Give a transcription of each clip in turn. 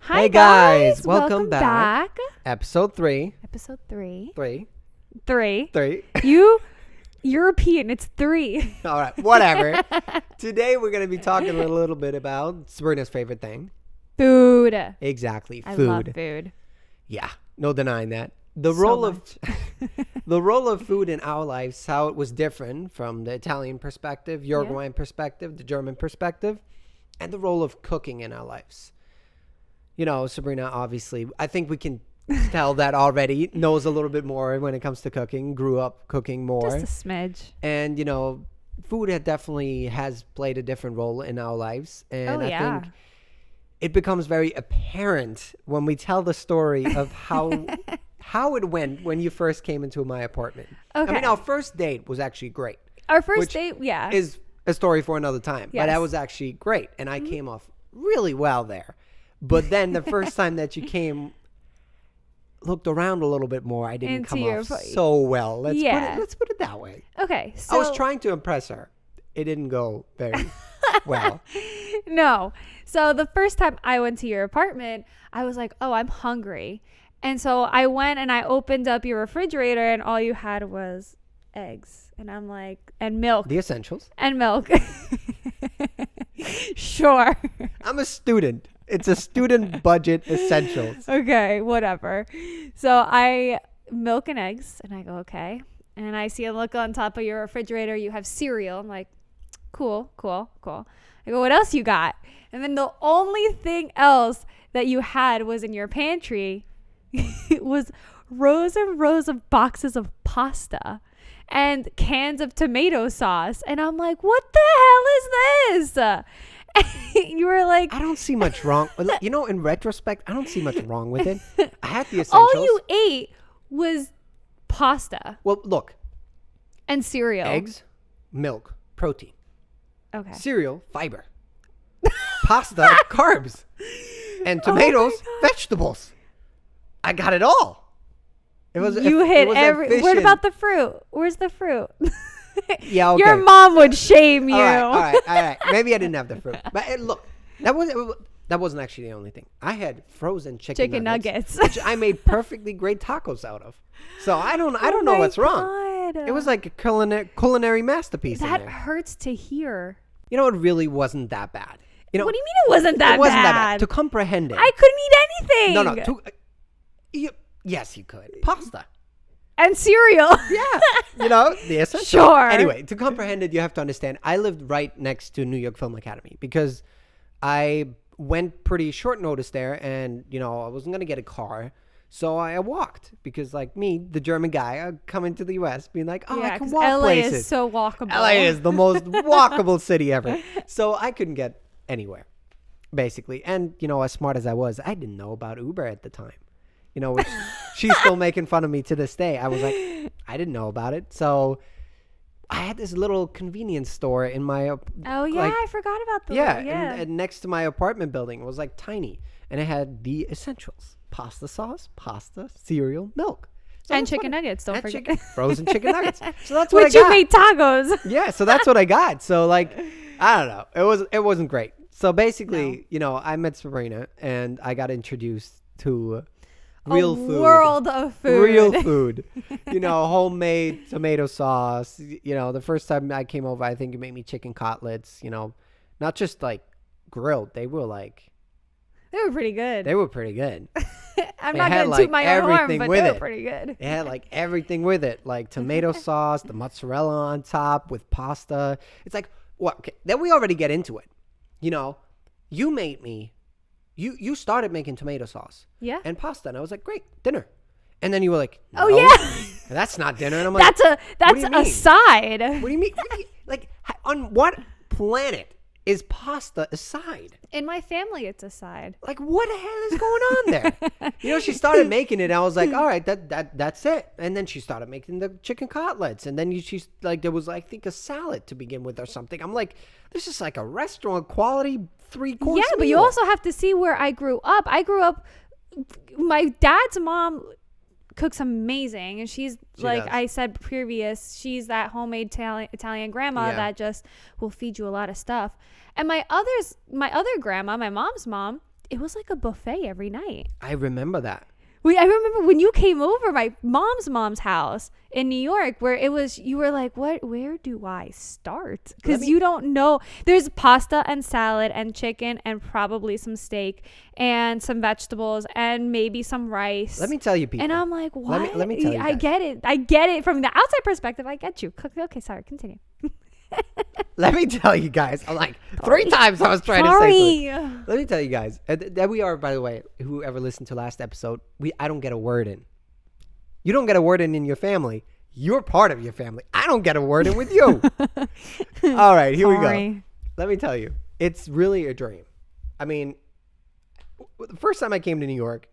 Hi Hey guys, welcome back. back. Episode 3. Episode 3. 3. 3. 3. You European, it's 3. All right, whatever. Today we're going to be talking a little bit about Sabrina's favorite thing. Food. Exactly, I food. love food. Yeah, no denying that. The So role much. the role of food in our lives, how it was different from the Italian perspective, Uruguayan perspective, the German perspective, and the role of cooking in our lives. You know, Sabrina, obviously, I think we can tell that already, knows a little bit more when it comes to cooking, grew up cooking more. Just a smidge. And, you know, food definitely has played a different role in our lives. And I think it becomes very apparent when we tell the story of how it went when you first came into my apartment. Okay. I mean, our first date was actually great. Our first which date, yeah. Is a story for another time. Yes. But that was actually great. And I came off really well there. But then the first time that you came, looked around a little bit more, I didn't Into come your off so well. Let's put it that way. Okay, so I was trying to impress her. It didn't go very well. No. So the first time I went to your apartment, I was like, oh, I'm hungry. And so I went and I opened up your refrigerator and all you had was eggs. And I'm like, and milk. The essentials. And milk. Sure. I'm a student. It's a student budget essentials. Okay, whatever. So I milk and eggs and I go, okay. And I see a look on top of your refrigerator. You have cereal. I'm like, cool. I go, what else you got? And then the only thing else that you had was in your pantry. It was rows and rows of boxes of pasta and cans of tomato sauce. And I'm like, what the hell is this? You were like, I don't see much wrong. You know, in retrospect, I don't see much wrong with it. I had the essentials. all you ate was pasta Well, look, and cereal. eggs, milk, protein, Okay. cereal, fiber, pasta, carbs, and tomatoes, vegetables. I got it all. It was You it hit was every. What efficient. about the fruit? Where's the fruit? Yeah, okay. Your mom would shame you. All right. Maybe I didn't have the fruit, but look, that wasn't actually the only thing. I had frozen chicken nuggets. which I made perfectly great tacos out of. So I don't know my what's wrong. God. It was like a culinary masterpiece. That in there. hurts to hear. You know, it really wasn't that bad. You know, What do you mean it wasn't that it wasn't bad? that bad. To comprehend it, I couldn't eat anything. No. Yes, you could. Pasta. And cereal. Yeah. You know, the essence. Sure. Anyway, to comprehend it, you have to understand, I lived right next to New York Film Academy because I went pretty short notice there and, you know, I wasn't going to get a car. So I walked because, like me, the German guy, I come into the U.S. being like, oh, Yeah, I can 'cause walk LA places. is so walkable. LA is the most walkable city ever. So I couldn't get anywhere, basically. And, you know, as smart as I was, I didn't know about Uber at the time. You know, which she's still making fun of me to this day. I was like, I didn't know about it. So I had this little convenience store in my Oh yeah, like, I forgot about the. yeah, Yeah. and next to my apartment building. It was like tiny, and it had the essentials: pasta sauce, pasta, cereal, milk, so And that's chicken what nuggets. Don't and forget. frozen chicken nuggets. So that's what Which I you got. made tacos. Yeah, so that's what I got. So like, I don't know. It wasn't great. So basically, you know, I met Sabrina and I got introduced to real food. World of food. Real food. You know, homemade tomato sauce. You know, the first time I came over, I think you made me chicken cutlets, you know, not just like grilled. They were They were pretty good. pretty good. I'm It not had, gonna like, toot my own horn, everything but with they were it. pretty good. It had like everything with it, like tomato sauce, the mozzarella on top with pasta. It's like, what? Okay, then we already get into it. You know, you made me, you started making tomato sauce Yeah. and pasta, and I was like, great, dinner. And then you were like, Oh no, yeah. that's not dinner. And I'm like, That's do you a mean? side. What do you mean? Like, on what planet is pasta a side? In my family, it's a side. Like, what the hell is going on there? You know, she started making it. And I was like, all right, that's it. And then she started making the chicken cutlets. And then she's like, there was, I think, a salad to begin with or something. I'm like, this is like a restaurant quality 3-course Yeah, but you meal. also have to see where I grew up. My dad's mom cooks amazing, and she's like does. I said previous, she's that homemade Italian grandma Yeah. that just will feed you a lot of stuff. And my other grandma, my mom's mom, it was like a buffet every night. I remember that. I remember when you came over my mom's house in New York, where it was, you were like, where do I start? Because you don't know. There's pasta and salad and chicken and probably some steak and some vegetables and maybe some rice. Let me tell you, people. And I'm like, what? Let me tell you. I get it. I get it from the outside perspective. I get you. Okay, sorry. Continue. Let me tell you guys. I'm like, 3 times I was trying to say something. Let me tell you guys. That we are, by the way, whoever listened to last episode, I don't get a word in. You don't get a word in your family. You're part of your family. I don't get a word in with you. All right, here we go. Let me tell you. It's really a dream. I mean, the first time I came to New York,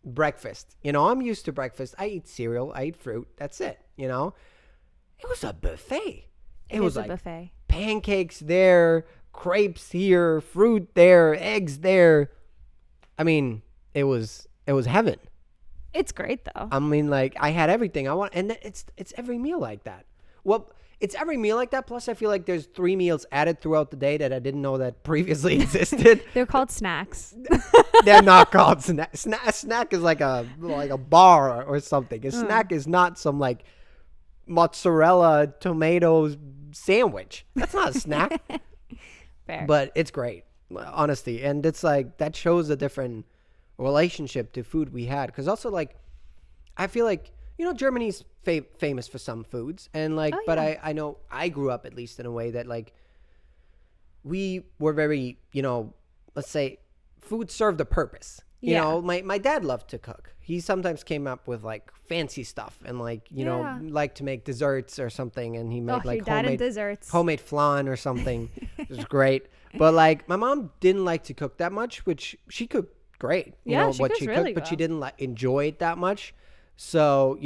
breakfast. I'm used to breakfast. I eat cereal. I eat fruit. That's it. It was a buffet. It was like a buffet. Pancakes there, crepes here, fruit there, eggs there. I mean, it was heaven. It's great though. I mean, like, I had everything I want, and it's every meal like that. Well, it's every meal like that. Plus, I feel like there's 3 meals added throughout the day that I didn't know that previously existed. They're called snacks. They're not called snacks. A snack is like a bar or something. A snack is not some like mozzarella tomatoes sandwich. That's not a snack. Fair. But it's great, honestly, and it's like that shows a different relationship to food we had, because also, like, I feel like Germany's famous for some foods, and like but I know I grew up, at least in a way, that like we were very, let's say, food served a purpose. My dad loved to cook. He sometimes came up with like fancy stuff and like, like to make desserts or something. And he made like homemade flan or something. It was great. But like my mom didn't like to cook that much, which she cooked great. What she cooked, but she didn't like enjoy it that much. So,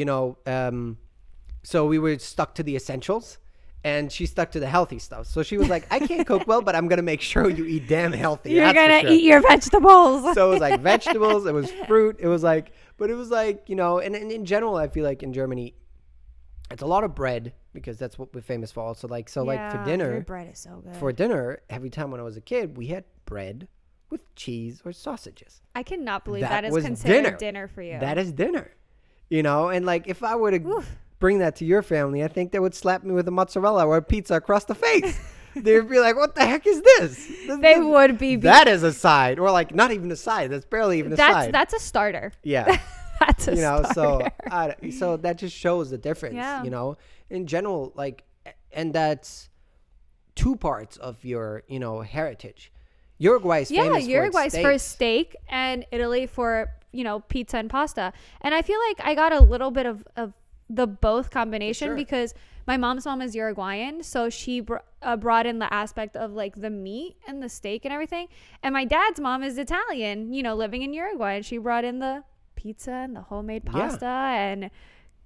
so we were stuck to the essentials. And she stuck to the healthy stuff. So she was like, I can't cook well, but I'm going to make sure you eat damn healthy. You're going to eat your vegetables. So it was like vegetables. It was fruit. It was like, but it was like, and in general, I feel like in Germany, it's a lot of bread, because that's what we're famous for. Also, like, so like for dinner, bread is so good. For dinner, every time when I was a kid, we had bread with cheese or sausages. I cannot believe that is considered dinner for you. That is dinner, and like if I were to bring that to your family, I think they would slap me with a mozzarella or a pizza across the face. They'd be like, what the heck is this? They would be. That is a side. Or like not even a side. That's barely even a side. That's a starter. Yeah. That's a starter. So that just shows the difference, in general, like, and that's 2 parts of your, heritage. Uruguay's famous for steak, and Italy for, pizza and pasta. And I feel like I got a little bit of the both combination, because my mom's mom is Uruguayan, so she brought in the aspect of like the meat and the steak and everything, and my dad's mom is Italian, living in Uruguay, and she brought in the pizza and the homemade pasta and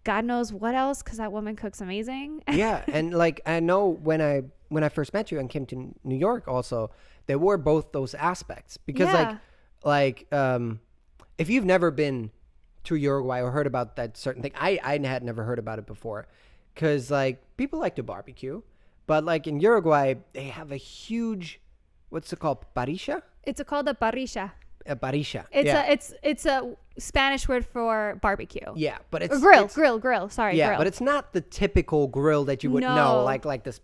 God knows what else, because that woman cooks amazing. Yeah, and like I know when I first met you and came to New York, also there were both those aspects, because like if you've never been to Uruguay or heard about that certain thing, I had never heard about it before, because like people like to barbecue, but like in Uruguay they have a huge, what's it called, parrilla? It's called a parrilla. A parrilla. It's a Spanish word for barbecue. Yeah, but it's grill. Sorry, yeah, grill. but it's not the typical grill that you would know, like this,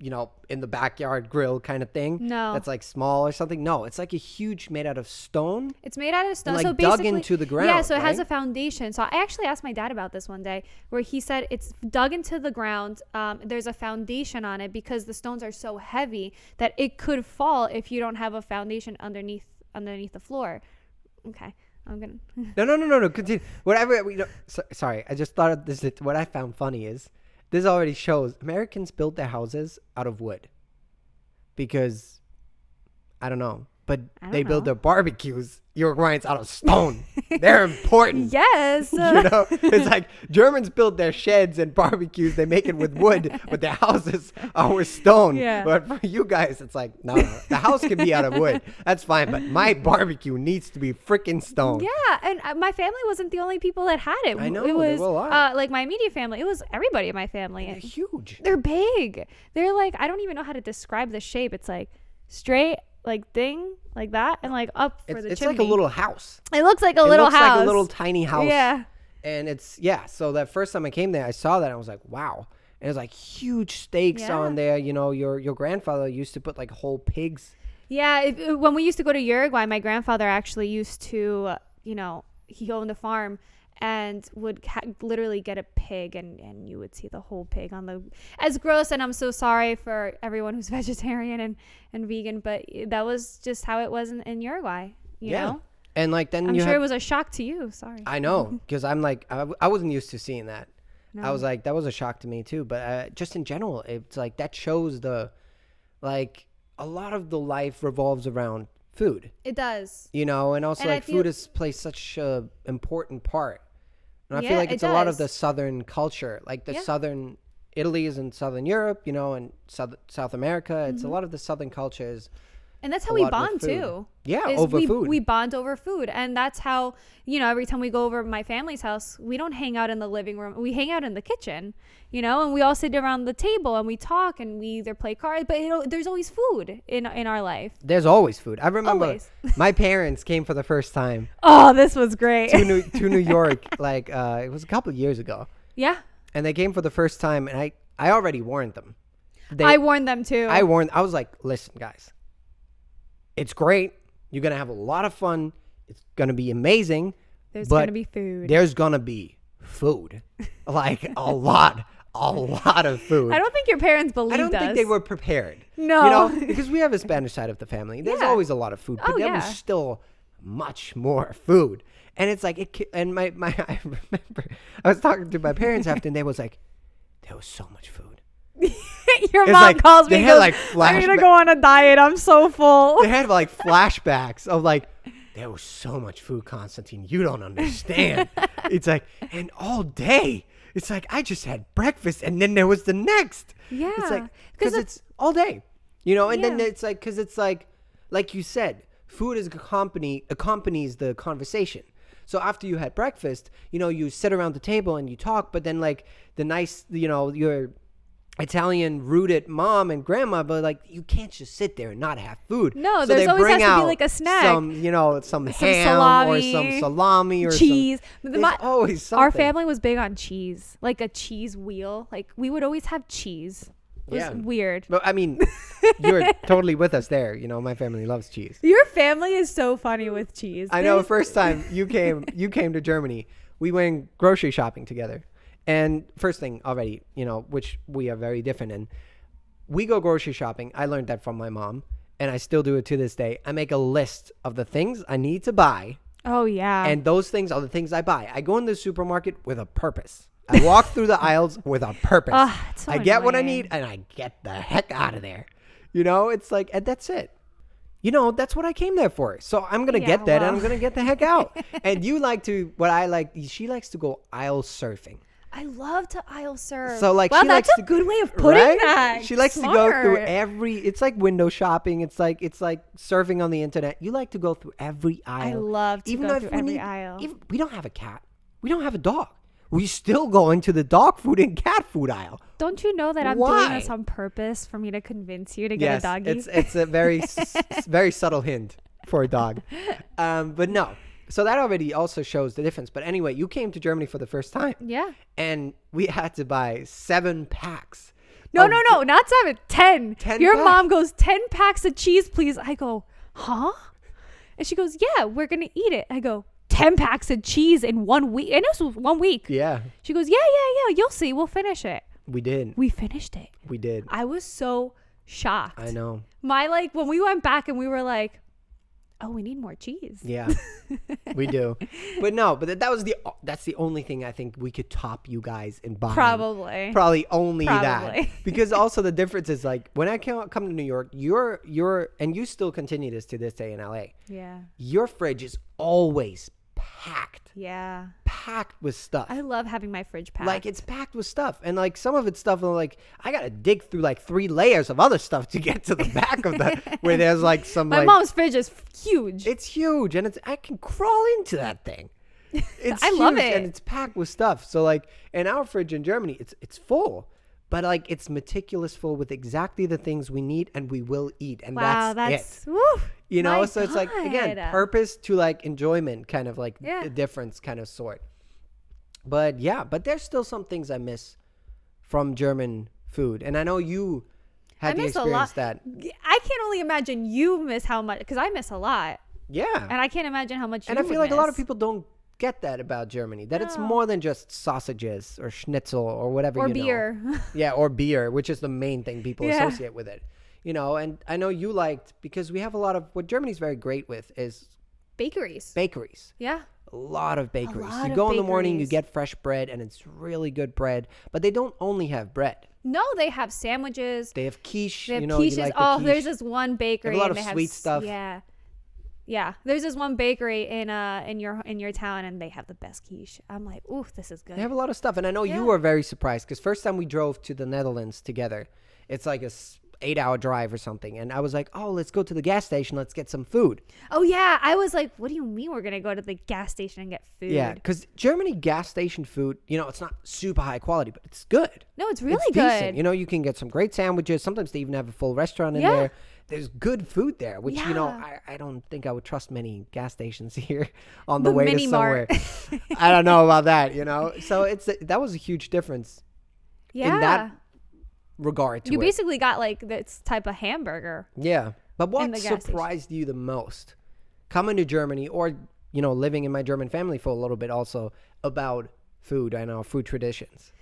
in the backyard grill kind of thing. No, that's like small or something. No, it's like a huge, made out of stone. It's made out of stone, and, like, so dug into the ground. Yeah, so it has a foundation. So I actually asked my dad about this one day, where he said it's dug into the ground. There's a foundation on it because the stones are so heavy that it could fall if you don't have a foundation underneath the floor. Okay, I'm gonna. No. Continue. Whatever. Sorry, I just thought of this. What I found funny is this already shows Americans build their houses out of wood, because I don't know, but they build their barbecues, Uruguayans, out of stone. They're important. Yes. It's like Germans build their sheds and barbecues, they make it with wood, but their houses are with stone. Yeah. But for you guys, it's like, no, the house can be out of wood. That's fine, but my barbecue needs to be freaking stone. Yeah, and my family wasn't the only people that had it. I know, it was like my immediate family. It was everybody in my family. They're huge. They're big. They're like, I don't even know how to describe the shape. It's like straight like thing like that and like up for the It's chimney. like a little house. It looks like a little house. Like a little tiny house. Yeah. And so that first time I came there, I saw that. I was like, wow. And it's like huge steaks on there. You know, your grandfather used to put like whole pigs. Yeah. When we used to go to Uruguay, my grandfather actually used to, you know, he owned a farm and would literally get a pig and you would see the whole pig on the, as gross. And I'm so sorry for everyone who's vegetarian and vegan, but that was just how it was in Uruguay, you know? And like then I'm sure it was a shock to you. Sorry. I know, because I'm like, I wasn't used to seeing that. No. I was like, that was a shock to me too. But just in general, it's like that shows like a lot of the life revolves around food. It does. You know, and also like food plays such a important part. And I feel like it's a lot of the Southern culture, like the Southern Italy is in Southern Europe, you know, and South America. It's a lot of the Southern cultures. And that's how we bond too. Yeah, over food. We bond over food. And that's how, you know, every time we go over my family's house, we don't hang out in the living room. We hang out in the kitchen, you know, and we all sit around the table and we talk and we either play cards. But, you know, there's always food in our life. There's always food. I remember my parents came for the first time. Oh, this was great. to New York, like it was a couple of years ago. Yeah. And they came for the first time, and I already warned them. I warned them too. I was like, listen, guys. It's great. You're going to have a lot of fun. It's going to be amazing. There's going to be food. There's going to be food. Like a lot of food. I don't think your parents believed us. I don't think they were prepared. No. You know, because we have a Spanish side of the family. There's always a lot of food. But there was still much more food. And it's like, and I remember I was talking to my parents after, and they was like, there was so much food. Your mom calls me and goes, like, I'm going to go on a diet. I'm so full. They had like flashbacks of like, there was so much food, Constantin. You don't understand. It's like, and all day. It's like, I just had breakfast and then there was the next. Yeah. It's like, because it's all day, you know, and then it's like, because it's like you said, food is accompanies the conversation. So after you had breakfast, you know, you sit around the table and you talk, but then like the nice, you know, your Italian rooted mom and grandma, but like you can't just sit there and not have food. No, so there's always has to be like a snack. Some ham salami, or some salami or cheese. There's always something. Our family was big on cheese, like a cheese wheel. Like we would always have cheese. It was weird. But I mean, you're totally with us there. You know, my family loves cheese. Your family is so funny with cheese. I know. First time you came to Germany, we went grocery shopping together. And first thing already, you know, which we are very different in, we go grocery shopping. I learned that from my mom, and I still do it to this day. I make a list of the things I need to buy. Oh, yeah. And those things are the things I buy. I go in the supermarket with a purpose. I walk through the aisles with a purpose. I get what I need, and I get the heck out of there. You know, it's like, and that's it. You know, that's what I came there for. So I'm going to get that, and I'm going to get the heck out. And you like to, she likes to go aisle surfing. I love to aisle surf. So like, wow, that's a good way of putting that. She likes to go through it's like window shopping. It's like surfing on the internet. You like to go through every aisle. I love to go through every aisle. We don't have a cat. We don't have a dog. We still go into the dog food and cat food aisle. Don't you know that I'm doing this on purpose for me to convince you to get a doggy? It's a very, very subtle hint for a dog. But no. So that already also shows the difference. But anyway, you came to Germany for the first time. Yeah. And we had to buy 7 packs. No, not 7, 10. 10 Your packs. mom goes, 10 packs of cheese, please. I go, huh? And she goes, yeah, we're going to eat it. I go, 10 packs of cheese in 1 week. And this was 1 week. Yeah. She goes, yeah. You'll see. We'll finish it. We did. We finished it. We did. I was so shocked. I know. When we went back and we were like, oh, we need more cheese. Yeah, we do. But that's the only thing I think we could top you guys in buying. Probably only that. Because also the difference is like when I come to New York, you're and you still continue this to this day in LA. Yeah. Your fridge is always packed. Yeah. Packed with stuff. I love having my fridge packed. Like it's packed with stuff. And like some of it's stuff like I got to dig through like 3 layers of other stuff to get to the back of the where there's like some My mom's fridge is huge. It's huge and I can crawl into that thing. It's I love it. And it's packed with stuff. So like in our fridge in Germany, it's full. but like it's meticulous full with exactly the things we need and we will eat. And Wow, that's it. woo, You know, my so it's like, again, God. purpose to like enjoyment, kind of like Yeah. a difference kind of sort. But yeah, but there's still some things I miss from German food. And I know you had I the miss a experience lot. that, I can't only imagine you miss how much, because I miss a lot. yeah. And I can't imagine how much And you I feel would like a lot of miss. people don't get that about Germany, that it's No. more than just sausages or schnitzel or whatever, Or you know. beer. Yeah, or beer, which is the main thing people Yeah. associate with it. You know, and I know you liked, because we have a lot of, what Germany's very great with is Bakeries. bakeries. Yeah. A lot of bakeries. lot You of go in the morning, you bakeries. get fresh bread, and it's really good bread. But they don't only have bread. No, they have sandwiches. They have quiche. They have you know, quiches. you like the Oh, quiche. there's this one bakery. They have a lot and of they sweet stuff. Yeah. Yeah. There's this one bakery in your town, and they have the best quiche. I'm like, ooh, this is good. They have a lot of stuff. And I know Yeah. you were very surprised, because first time we drove to the Netherlands together, it's like a 8-hour drive or something. And I was like, oh, let's go to the gas station. Let's get some food. Oh, yeah. I was like, what do you mean we're going to go to the gas station and get food? Yeah, because Germany gas station food, you know, it's not super high quality, but it's good. No, it's really It's good. decent. You know, you can get some great sandwiches. Sometimes they even have a full restaurant in Yeah. there. There's good food there, which, you know, Yeah. I don't think I would trust many gas stations here on the The way to mini somewhere. mart. I don't know about that, you know? So that was a huge difference Yeah. in that regard to You it. basically got like this type of hamburger. Yeah. But what the gas station. surprised you the most coming to Germany, or, you know, living in my German family for a little bit also, about food and our food traditions?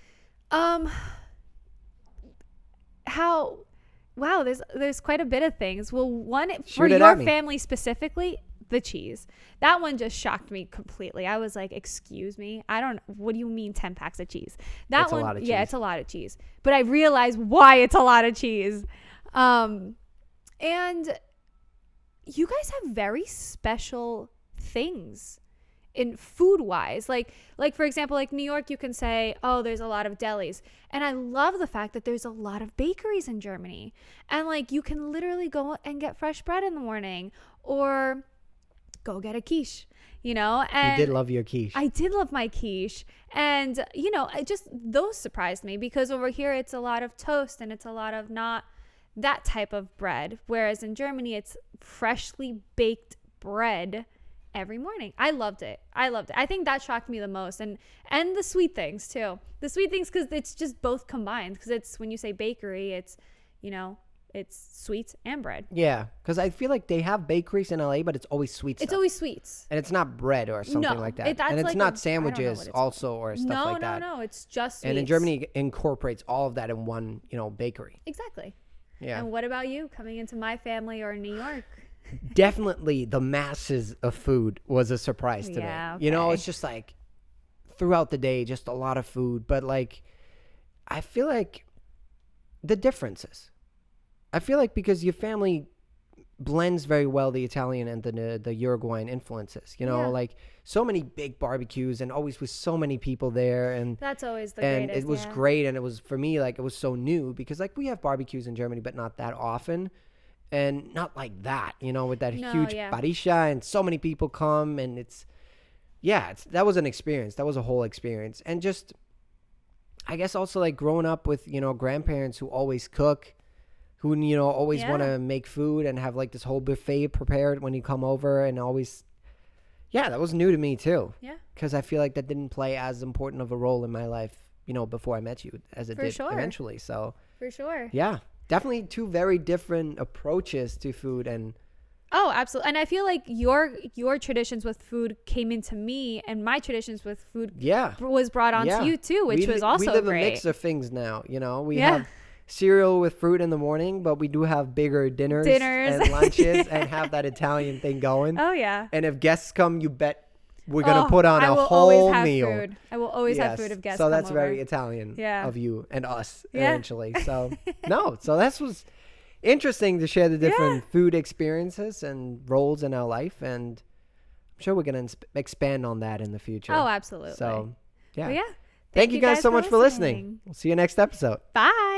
Wow, there's quite a bit of things. Well, one for Shoot it your at me. family specifically, the cheese. That one just shocked me completely. I was like, excuse me, what do you mean 10 packs of cheese? That It's a one, lot of yeah, cheese. it's a lot of cheese. But I realized why it's a lot of cheese. And you guys have very special things in food wise, like for example, like New York, you can say, oh, there's a lot of delis, and I love the fact that there's a lot of bakeries in Germany, and like you can literally go and get fresh bread in the morning, or go get a quiche, you know. And You did love your quiche. I did love my quiche, and you know, those surprised me, because over here it's a lot of toast and it's a lot of not that type of bread, whereas in Germany it's freshly baked bread every morning. I loved it. I think that shocked me the most, and the sweet things too. The sweet things, because it's just both combined. Because it's, when you say bakery, it's, you know, it's sweets and bread. Yeah, because I feel like they have bakeries in LA, but it's always sweet stuff. It's always sweets. And it's not bread or something No, like that. that's and it's like not I don't know sandwiches what it's also or stuff No, like that. no, it's just sweets. And in Germany, it incorporates all of that in one, you know, bakery. Exactly. Yeah. And what about you, coming into my family or New York? Definitely the masses of food was a surprise to Yeah, me. You know, okay. it's just like throughout the day, just a lot of food. But like, I feel like the differences. I feel like because your family blends very well the Italian and the Uruguayan influences. You know, Yeah. like so many big barbecues and always with so many people there, and That's always the and greatest. it was yeah. great. And it was, for me, like, it was so new, because like we have barbecues in Germany, but not that often, and not like that, you know, with that No, huge yeah. parisha and so many people come, and that was an experience. That was a whole experience. And just, I guess also like growing up with, you know, grandparents who always cook, who, you know, always Yeah. want to make food and have like this whole buffet prepared when you come over, and always, that was new to me too. Yeah. Because I feel like that didn't play as important of a role in my life, you know, before I met you, as it For did sure. eventually. So For sure. yeah, definitely two very different approaches to food. And Oh, absolutely. And I feel like your traditions with food came into me, and my traditions with food was brought onto you too, which was also we live great. a mix of things now. You know, we Yeah. have cereal with fruit in the morning, but we do have bigger dinners. Dinners. And lunches, and have that Italian thing going. Oh yeah. And if guests come, you bet we're gonna put on I a will whole always have meal. Food. I will always have Yes. food if guests So come that's over. very Italian Yeah. of you and us Yeah. eventually. So so that was interesting to share the different food experiences and roles in our life, and I'm sure we're gonna expand on that in the future. Oh, absolutely. So But yeah. Thank you guys so much for listening. listening. We'll see you next episode. Bye.